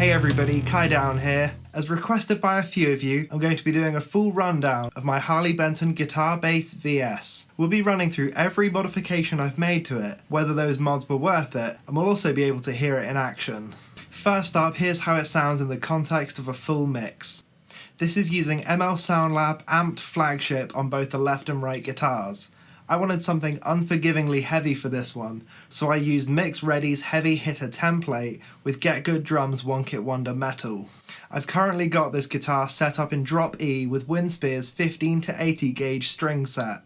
Hey everybody, Kai Down here. As requested by a few of you, I'm going to be doing a full rundown of my Harley Benton GuitarBass VS. We'll be running through every modification I've made to it, whether those mods were worth it, and we'll also be able to hear it in action. First up, here's how it sounds in the context of a full mix. This is using ML Soundlab amped Flagship on both the left and right guitars. I wanted something unforgivingly heavy for this one, so I used Mix Ready's heavy hitter template with Get Good Drums One Kit Wonder metal. I've currently got this guitar set up in drop E with Winspear's 15 to 80 gauge string set.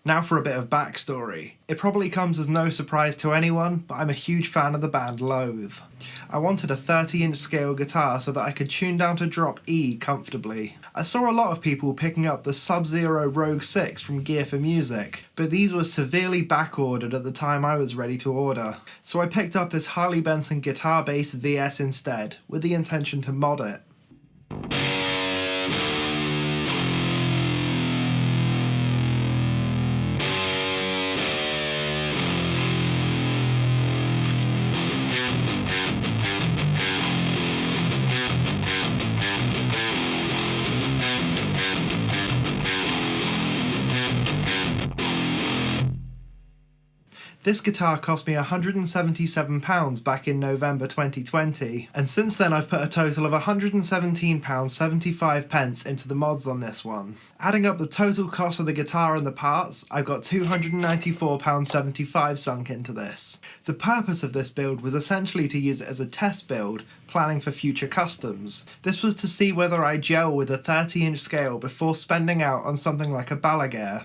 Now for a bit of backstory. It probably comes as no surprise to anyone, but I'm a huge fan of the band Loathe. I wanted a 30-inch scale guitar so that I could tune down to drop E comfortably. I saw a lot of people picking up the Sub-Zero Rogue 6 from Gear for Music, but these were severely back-ordered at the time I was ready to order. So I picked up this Harley Benton GuitarBass VS instead, with the intention to mod it. This guitar cost me £177 back in November 2020, and since then I've put a total of £117.75 into the mods on this one. Adding up the total cost of the guitar and the parts, I've got £294.75 sunk into this. The purpose of this build was essentially to use it as a test build, planning for future customs. This was to see whether I gel with a 30-inch scale before spending out on something like a Balaguer.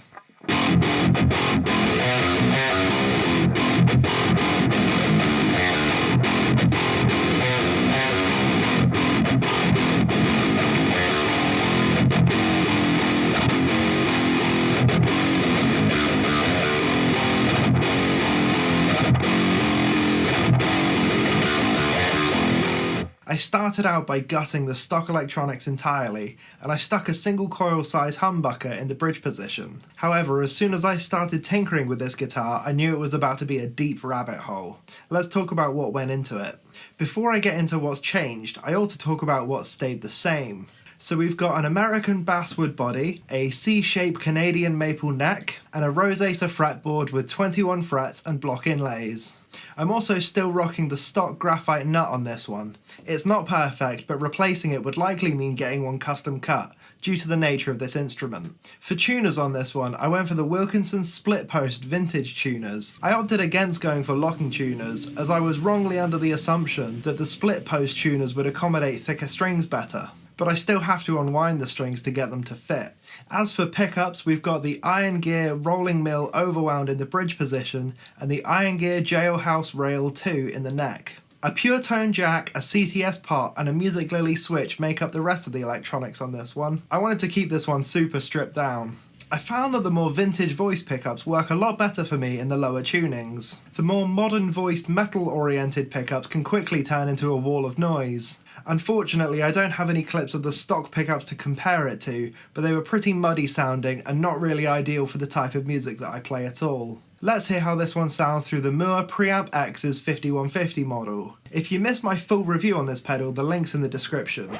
I started out by gutting the stock electronics entirely, and I stuck a single coil size humbucker in the bridge position. However, as soon as I started tinkering with this guitar, I knew it was about to be a deep rabbit hole. Let's talk about what went into it. Before I get into what's changed, I ought to talk about what stayed the same. So we've got an American basswood body, a C-shaped Canadian maple neck, and a Rosacer fretboard with 21 frets and block inlays. I'm also still rocking the stock graphite nut on this one. It's not perfect, but replacing it would likely mean getting one custom cut, due to the nature of this instrument. For tuners on this one, I went for the Wilkinson split post vintage tuners. I opted against going for locking tuners, as I was wrongly under the assumption that the split post tuners would accommodate thicker strings better. But I still have to unwind the strings to get them to fit. As for pickups, we've got the Iron Gear rolling mill overwound in the bridge position and the Iron Gear Jailhouse Rail 2 in the neck. A pure tone jack, a CTS pot and a Music Lily switch make up the rest of the electronics on this one. I wanted to keep this one super stripped down. I found that the more vintage voice pickups work a lot better for me in the lower tunings. The more modern voiced metal-oriented pickups can quickly turn into a wall of noise. Unfortunately, I don't have any clips of the stock pickups to compare it to, but they were pretty muddy sounding and not really ideal for the type of music that I play at all. Let's hear how this one sounds through the Mooer Preamp X's 5150 model. If you missed my full review on this pedal, the link's in the description.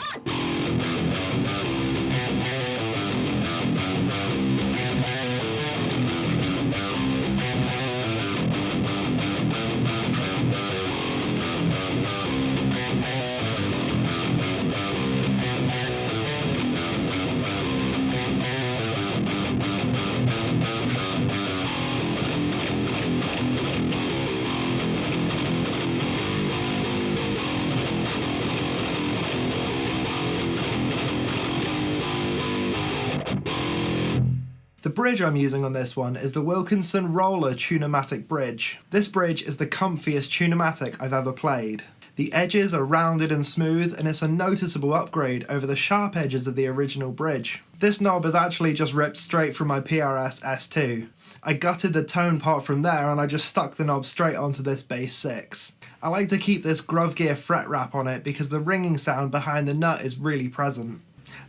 The bridge I'm using on this one is the Wilkinson Roller Tune-o-matic bridge. This bridge is the comfiest tune-o-matic I've ever played. The edges are rounded and smooth, and it's a noticeable upgrade over the sharp edges of the original bridge. This knob is actually just ripped straight from my PRS S2. I gutted the tone part from there and I just stuck the knob straight onto this bass 6. I like to keep this Grove Gear fret wrap on it because the ringing sound behind the nut is really present.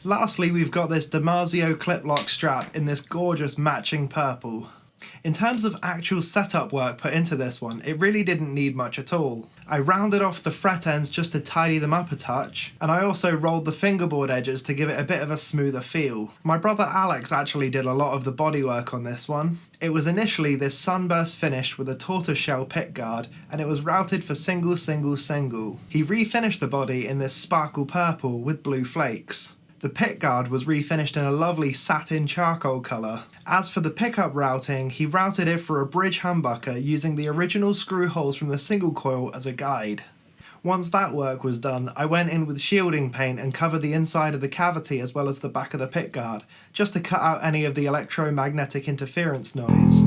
Lastly, we've got this Damasio clip lock strap in this gorgeous matching purple. In terms of actual setup work put into this one, it really didn't need much at all. I rounded off the fret ends just to tidy them up a touch, and I also rolled the fingerboard edges to give it a bit of a smoother feel. My brother Alex actually did a lot of the bodywork on this one. It was initially this sunburst finish with a tortoiseshell pickguard, and it was routed for single. He refinished the body in this sparkle purple with blue flakes. The pickguard was refinished in a lovely satin charcoal colour. As for the pickup routing, he routed it for a bridge humbucker using the original screw holes from the single coil as a guide. Once that work was done, I went in with shielding paint and covered the inside of the cavity as well as the back of the pickguard, just to cut out any of the electromagnetic interference noise.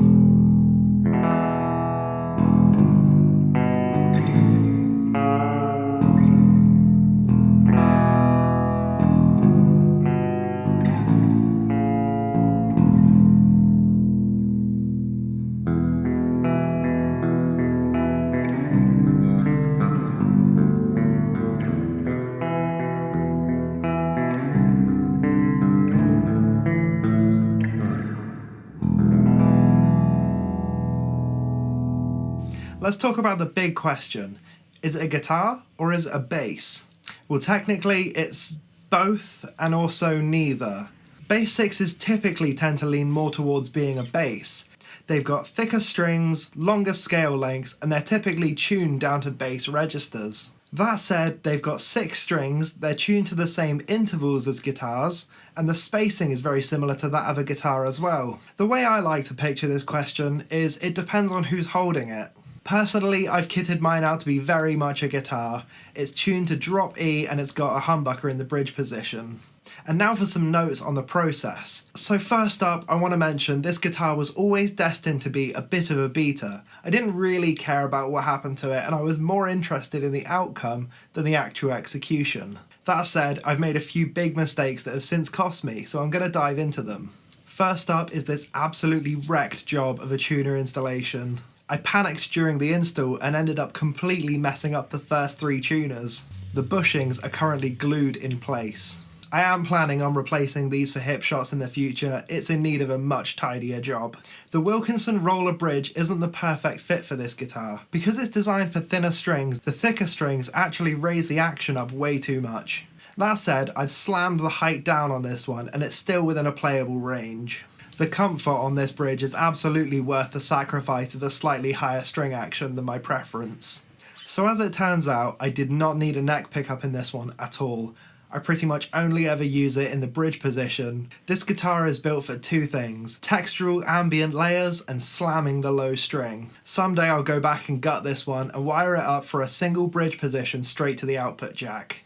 Let's talk about the big question. Is it a guitar or is it a bass? Well, technically it's both and also neither. Bass 6s typically tend to lean more towards being a bass. They've got thicker strings, longer scale lengths, and they're typically tuned down to bass registers. That said, they've got 6 strings, they're tuned to the same intervals as guitars, and the spacing is very similar to that of a guitar as well. The way I like to picture this question is it depends on who's holding it. Personally, I've kitted mine out to be very much a guitar. It's tuned to drop E and it's got a humbucker in the bridge position. And now for some notes on the process. So first up, I want to mention this guitar was always destined to be a bit of a beater. I didn't really care about what happened to it, and I was more interested in the outcome than the actual execution. That said, I've made a few big mistakes that have since cost me, so I'm going to dive into them. First up is this absolutely wrecked job of a tuner installation. I panicked during the install and ended up completely messing up the first 3 tuners. The bushings are currently glued in place. I am planning on replacing these for hip shots in the future. It's in need of a much tidier job. The Wilkinson Roller Bridge isn't the perfect fit for this guitar. Because it's designed for thinner strings, the thicker strings actually raise the action up way too much. That said, I've slammed the height down on this one and it's still within a playable range. The comfort on this bridge is absolutely worth the sacrifice of a slightly higher string action than my preference. So as it turns out, I did not need a neck pickup in this one at all. I pretty much only ever use it in the bridge position. This guitar is built for 2 things: textural ambient layers and slamming the low string. Someday I'll go back and gut this one and wire it up for a single bridge position straight to the output jack.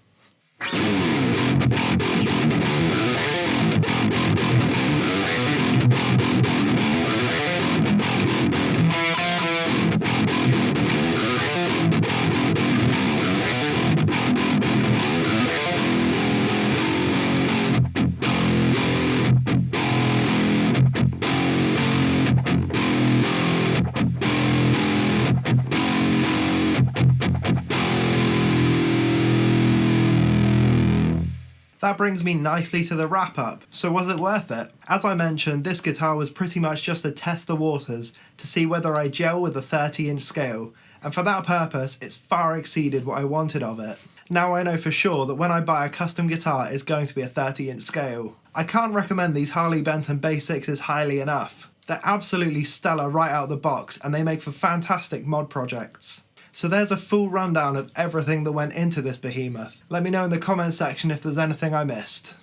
That brings me nicely to the wrap up. So was it worth it? As I mentioned, this guitar was pretty much just to test the waters to see whether I gel with a 30-inch scale, and for that purpose it's far exceeded what I wanted of it. Now I know for sure that when I buy a custom guitar it's going to be a 30-inch scale. I can't recommend these Harley Benton Bass 6s highly enough. They're absolutely stellar right out of the box and they make for fantastic mod projects. So there's a full rundown of everything that went into this behemoth. Let me know in the comment section if there's anything I missed.